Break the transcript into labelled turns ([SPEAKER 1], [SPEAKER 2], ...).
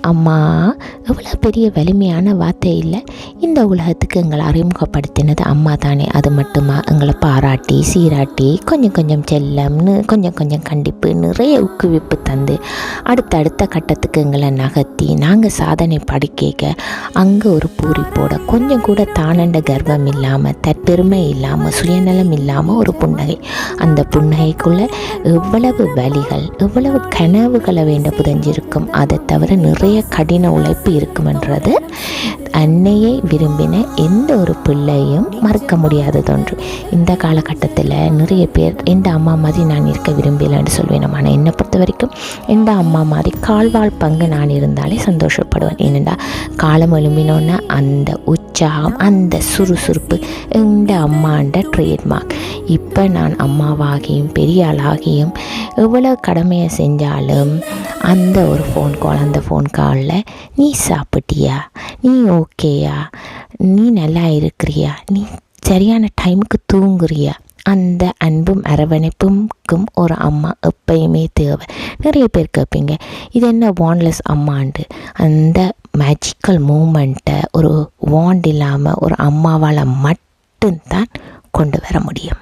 [SPEAKER 1] அம்மா எவ்வளோ பெரிய வலிமையான வார்த்தை இல்லை. இந்த உலகத்துக்கு எங்களை அறிமுகப்படுத்தினது அம்மா தானே. அது மட்டுமா எங்களை பாராட்டி சீராட்டி கொஞ்சம் கொஞ்சம் செல்லம்னு கொஞ்சம் கொஞ்சம் கண்டிப்பு நிறைய ஊக்குவிப்பு தந்து அடுத்த கட்டத்துக்கு எங்களை நகர்த்தி நாங்கள் சாதனை படிக்க அங்கே ஒரு பூரிப்போட கொஞ்சம் கூட தானண்ட கர்வம் இல்லாமல் தற்பெருமை இல்லாமல் சுயநலம் இல்லாமல் ஒரு புன்னகை. அந்த புன்னகைக்குள்ளே எவ்வளவு வலிகள் எவ்வளவு கனவுகளை வேண்ட புதஞ்சிருக்கும். அதை தவிர நிறைய கடின உழைப்பு இருக்குமென்றது அன்னையை விரும்பின எந்த ஒரு பிள்ளையும் மறக்க முடியாததொன்று. இந்த காலகட்டத்தில் நிறைய பேர் எந்த அம்மா மாதிரி நான் இருக்க விரும்பலைன்னு சொல்வேன். ஆனால் என்னை பொறுத்த வரைக்கும் எந்த அம்மா மாதிரி கால்வாள் பங்கு நான் இருந்தாலே சந்தோஷப்படுவேன். ஏனெண்டா காலம் எழும்பினோன்னா அந்த உற்சாகம் அந்த சுறுசுறுப்பு எந்த அம்மாண்ட ட்ரேட்மார்க். இப்போ நான் அம்மாவாகியும் பெரிய ஆளாகியும் எவ்வளோ கடமையை செஞ்சாலும் அந்த ஒரு ஃபோன் கால், அந்த ஃபோன் காலில் நீ சாப்பிட்டியா, நீ ஓகேயா, நீ நல்லா இருக்கிறியா, நீ சரியான டைமுக்கு தூங்குறியா, அந்த அன்பும் அரவணைப்புக்கும் ஒரு அம்மா எப்பயுமே தேவை. நிறைய பேர் கேட்பீங்க இது என்ன வான்லெஸ் அம்மாண்டு. அந்த மேஜிக்கல் மூமெண்ட்டை ஒரு வாண்ட் இல்லாமல் ஒரு அம்மாவால் மட்டும்தான் கொண்டு வர முடியும்.